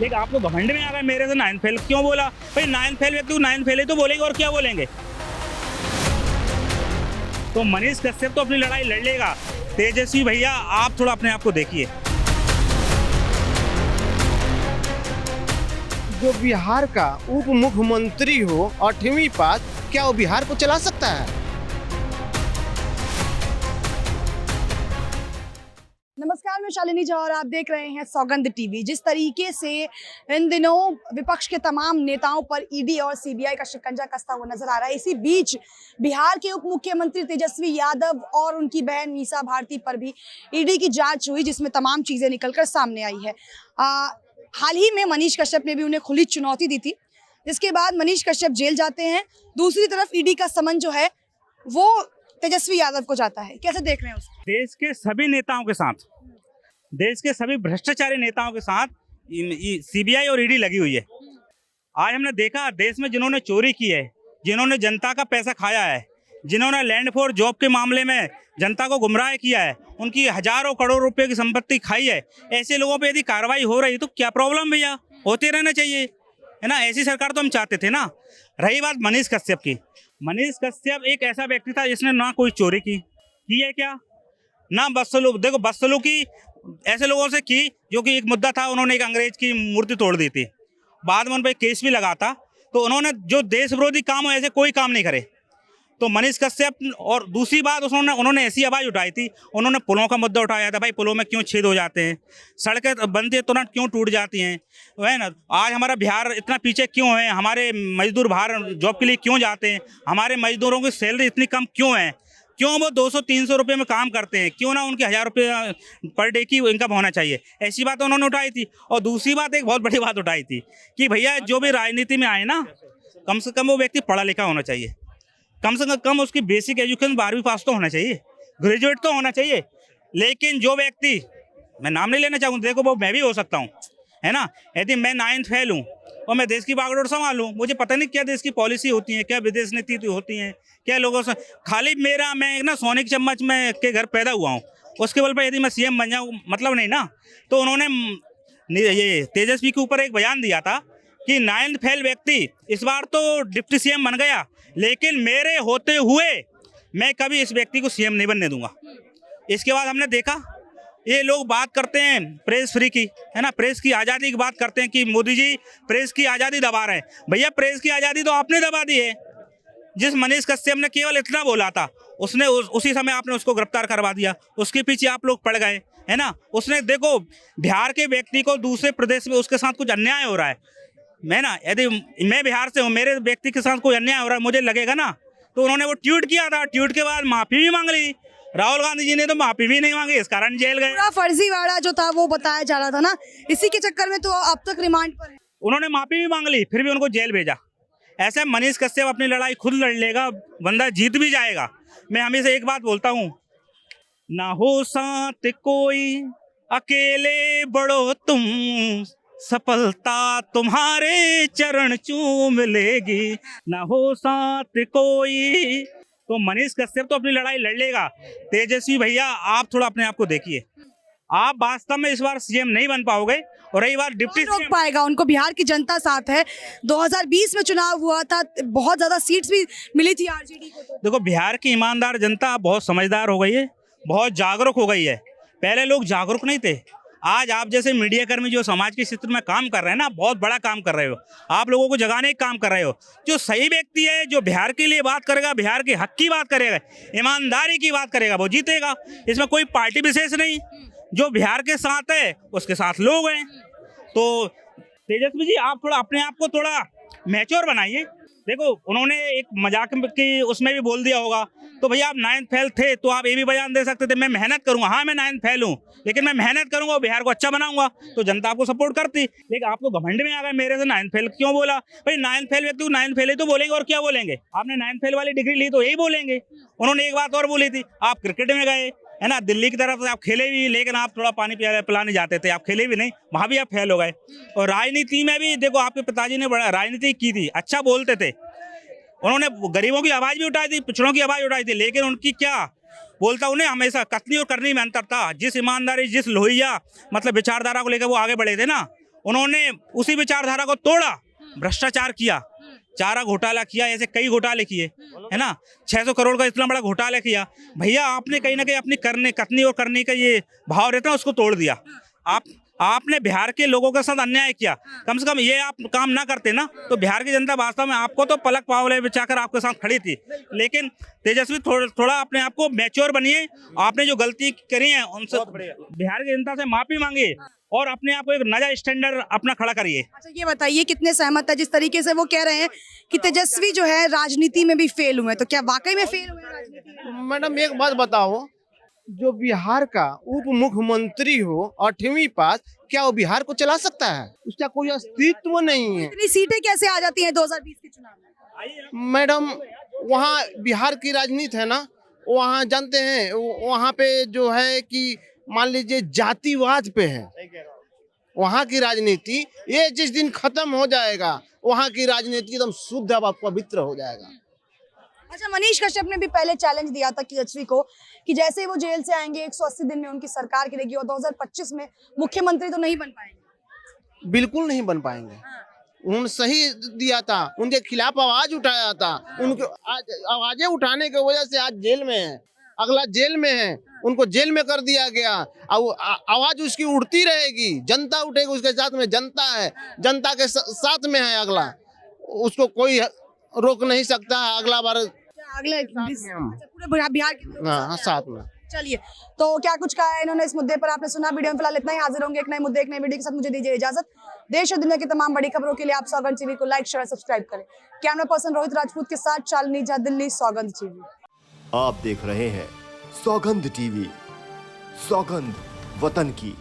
लेकिन आप तो घमंड में आ गए, मेरे से 9th फेल क्यों बोला? भाई 9th फेल व्यक्ति को 9th फेल ही तो बोलेंगे, और क्या बोलेंगे? तो मनीष कश्यप तो अपनी लड़ाई लड़ लेगा। तेजस्वी भैया आप थोड़ा अपने आप को देखिए। जो बिहार का उप मुख्यमंत्री हो 8वीं पास, क्या वो बिहार को चला सकता है? नमस्कार, मैं शालिनी झा और आप देख रहे हैं सौगंध टीवी। जिस तरीके से इन दिनों विपक्ष के तमाम नेताओं पर ईडी और सीबीआई का शिकंजा कसता हुआ नजर आ रहा है, इसी बीच बिहार के उप मुख्यमंत्री तेजस्वी यादव और उनकी बहन मीसा भारती पर भी ईडी की जांच हुई, जिसमें तमाम चीजें निकलकर सामने आई है। हाल ही में मनीष कश्यप ने भी उन्हें खुली चुनौती दी थी, जिसके बाद मनीष कश्यप जेल जाते हैं। दूसरी तरफ ईडी का समन जो है वो तेजस्वी यादव को जाता है। कैसे देख रहे हैं उसको? देश के सभी नेताओं के साथ, देश के सभी भ्रष्टाचारी नेताओं के साथ सीबीआई और ईडी लगी हुई है। आज हमने देखा देश में जिन्होंने चोरी की है, जिन्होंने जनता का पैसा खाया है, जिन्होंने लैंड फॉर जॉब के मामले में जनता को गुमराह किया है, उनकी हजारों करोड़ रुपए की संपत्ति खाई है, ऐसे लोगों पे यदि कार्रवाई हो रही तो क्या प्रॉब्लम भैया? होते रहना चाहिए, है ना? ऐसी सरकार तो हम चाहते थे ना। रही बात मनीष कश्यप की, मनीष कश्यप एक ऐसा व्यक्ति था जिसने ना कोई चोरी की है क्या, ना बदसलूक। देखो बदसलूकी ऐसे लोगों से की जो कि एक मुद्दा था, उन्होंने एक अंग्रेज की मूर्ति तोड़ दी थी, बाद में उन पर केस भी लगा था। तो उन्होंने जो देश विरोधी काम हो ऐसे कोई काम नहीं करे। तो मनीष कश्यप, और दूसरी बात उन्होंने ऐसी आवाज़ उठाई थी, उन्होंने पुलों का मुद्दा उठाया था। भाई पुलों में क्यों छेद हो जाते हैं, सड़कें बनती है तुरंत क्यों टूट जाती हैं, है ना? आज हमारा बिहार इतना पीछे क्यों है, हमारे मजदूर बाहर जॉब के लिए क्यों जाते हैं, हमारे मजदूरों की सैलरी इतनी कम क्यों है, क्यों वो 200-300 रुपये में काम करते हैं, क्यों ना उनके 1000 रुपये पर डे की इनकम होना चाहिए। ऐसी बात उन्होंने उठाई थी। और दूसरी बात, एक बहुत बड़ी बात उठाई थी कि भैया जो भी राजनीति में आए ना, कम से कम वो व्यक्ति पढ़ा लिखा होना चाहिए, कम से कम उसकी बेसिक एजुकेशन 12वीं पास तो होना चाहिए, ग्रेजुएट तो होना चाहिए। लेकिन जो व्यक्ति, मैं नाम नहीं लेना चाहूँगा, देखो वो मैं भी हो सकता हूँ, है ना? यदि मैं 9th फेल हूँ और मैं देश की बागडोर संभालूँ, मुझे पता नहीं क्या देश की पॉलिसी होती है, क्या विदेश नीति होती है, क्या लोगों से खाली मैं ना सोने की चम्मच में के घर पैदा हुआ हूँ, उसके बल पर यदि मैं सीएम बन जाऊँ, मतलब नहीं ना। तो उन्होंने ये तेजस्वी के ऊपर एक बयान दिया था कि 9th फेल व्यक्ति इस बार तो डिप्टी सीएम बन गया, लेकिन मेरे होते हुए मैं कभी इस व्यक्ति को सीएम नहीं बनने दूंगा। इसके बाद हमने देखा ये लोग बात करते हैं प्रेस फ्री की, है ना, प्रेस की आज़ादी की बात करते हैं कि मोदी जी प्रेस की आज़ादी दबा रहे हैं। भैया प्रेस की आज़ादी तो आपने दबा दी है। जिस मनीष कश्यप ने केवल इतना बोला था, उसने उसी समय आपने उसको गिरफ्तार करवा दिया, उसके पीछे आप लोग पड़ गए, है ना? उसने, देखो बिहार के व्यक्ति को दूसरे प्रदेश में उसके साथ कुछ अन्याय हो रहा है, मैं ना, यदि मैं बिहार से हूँ, मेरे व्यक्ति के साथ कोई अन्याय हो रहा है, मुझे लगेगा ना। तो उन्होंने वो ट्वीट किया था, ट्वीट के बाद माफ़ी भी मांग ली। राहुल गांधी जी ने तो माफ़ी भी नहीं मांगी, इस कारण जेल गए। पूरा फर्जीवाड़ा जो था वो बताया जा रहा था ना, इसी के चक्कर में तो अब तक रिमांड पर है। उन्होंने माफ़ी भी मांग ली, फिर भी उनको जेल भेजा। ऐसे मनीष कश्यप अपनी लड़ाई खुद लड़ लेगा, बंदा जीत भी जाएगा। मैं हमेशा एक बात बोलता हूँ, ना हो साथ कोई अकेले बढ़ो तुम, सफलता तुम्हारे चरण चूम लेगी, ना हो साथ कोई। तो मनीष कश्यप तो अपनी लड़ाई लड़ लेगा। तेजस्वी भैया आप थोड़ा अपने आप को देखिए, आप वास्तव में इस बार सीएम नहीं बन पाओगे। और रही बात डिप्टी रोक पाएगा उनको? बिहार की जनता साथ है, 2020 में चुनाव हुआ था, बहुत ज्यादा सीट्स भी मिली थी आरजेडी को। तो देखो बिहार की ईमानदार जनता बहुत समझदार हो गई है, बहुत जागरूक हो गई है। पहले लोग जागरूक नहीं थे। आज आप जैसे मीडिया कर्मी जो समाज के क्षेत्र में काम कर रहे हैं ना, बहुत बड़ा काम कर रहे हो, आप लोगों को जगाने का काम कर रहे हो। जो सही व्यक्ति है, जो बिहार के लिए बात करेगा, बिहार के हक की बात करेगा, ईमानदारी की बात करेगा, वो जीतेगा। इसमें कोई पार्टी विशेष नहीं, जो बिहार के साथ है उसके साथ लोग हैं। तो तेजस्वी जी आप थोड़ा अपने आप को थोड़ा मैच्योर बनाइए। देखो उन्होंने एक मजाक की उसमें भी बोल दिया होगा, तो भैया आप 9th फेल थे तो आप ये भी बयान दे सकते थे, मैं मेहनत करूंगा। हाँ मैं 9th फेल हूँ, लेकिन मैं मेहनत करूंगा और बिहार को अच्छा बनाऊंगा, तो जनता आपको सपोर्ट करती। लेकिन आप तो घमंड में आ गए, मेरे से 9th फेल क्यों बोला? भाई 9th फेल व्यक्ति को 9th फेल ही तो बोलेंगे, और क्या बोलेंगे? आपने 9th फेल वाली डिग्री ली तो यही बोलेंगे। उन्होंने एक बात और बोली थी, आप क्रिकेट में गए, है ना, दिल्ली की तरफ से आप खेले भी, लेकिन आप थोड़ा पानी पिलाने जाते थे, आप खेले भी नहीं, वहाँ भी आप फेल हो गए। और राजनीति में भी देखो आपके पिताजी ने बड़ा राजनीति की थी, अच्छा बोलते थे, उन्होंने गरीबों की आवाज़ भी उठाई थी, पिछड़ों की आवाज़ उठाई थी, लेकिन उनकी क्या बोलता, उन्हें हमेशा कथनी और करनी में अंतर था। जिस ईमानदारी, जिस लोहिया मतलब विचारधारा को लेकर वो आगे बढ़े थे ना, उन्होंने उसी विचारधारा को तोड़ा, भ्रष्टाचार किया, चारा घोटाला किया, ऐसे कई घोटाले किए, है ना, 600 करोड़ का इतना बड़ा घोटाला किया। भैया आपने कहीं ना कहीं अपनी कथनी और करने का ये भाव रहता है उसको तोड़ दिया। आपने बिहार के लोगों के साथ अन्याय किया। कम से कम ये आप काम ना करते ना तो बिहार की जनता वास्तव में आपको तो पलक पावले बिछाकर आपके साथ खड़ी थी। लेकिन तेजस्वी थोड़ा अपने आप को मैच्योर बनिए। आपने जो गलती करी है उनसे बिहार की जनता से माफी मांगिए और अपने आप को एक नया स्टैंडर्ड अपना खड़ा करिए। अच्छा ये बताइए कितने सहमत है जिस तरीके से वो कह रहे हैं कि तेजस्वी जो है राजनीति में भी फेल हुए, तो क्या वाकई में फेल हुए हैं राजनीति में? मैडम एक बात बताओ, जो बिहार का उप मुख्यमंत्री हो 8वीं पास, क्या वो बिहार को चला सकता है? उसका कोई अस्तित्व नहीं है। इतनी सीटें कैसे आ जाती हैं 2020 के चुनाव में? मैडम वहाँ बिहार की राजनीति है ना, वहाँ जानते हैं वहाँ पे जो है कि मान लीजिए जातिवाद पे है वहाँ की राजनीति। ये जिस दिन खत्म हो जाएगा वहाँ की राजनीति एकदम शुद्ध और पवित्र हो जाएगा। अच्छा मनीष कश्यप ने भी पहले चैलेंज दिया था तेजस्वी को कि जैसे ही वो जेल से आएंगे 180 दिन में उनकी सरकार गिरेगी और 2025 में मुख्यमंत्री तो नहीं बन पाएंगे। बिल्कुल नहीं बन पाएंगे। उन्होंने सही दिया था, उनके खिलाफ आवाज उठाया था, उनके आवाजें उठाने की वजह से आज जेल में है, अगला जेल में है, उनको जेल में कर दिया गया। अब आवाज उसकी उठती रहेगी, जनता उठेगी उसके साथ में, जनता है, जनता के साथ में है अगला, उसको कोई रोक नहीं सकता। अगला बार अगले पूरे बिहार के हाँ साथ में। चलिए तो क्या कुछ कहा है इन्होंने इस मुद्दे पर आपने सुना। वीडियो में फिलहाल इतना ही, हाजिर होंगे एक नए मुद्दे एक नए वीडियो के साथ। मुझे दीजिए इजाजत। देश और दुनिया की तमाम बड़ी खबरों के लिए आप सौगंध टीवी को लाइक शेयर सब्सक्राइब करें। कैमरा पर्सन रोहित राजपूत के साथ शालिनी झा, दिल्ली, सौगंध टीवी। आप देख रहे हैं सौगंध टीवी, सौगंध वतन की।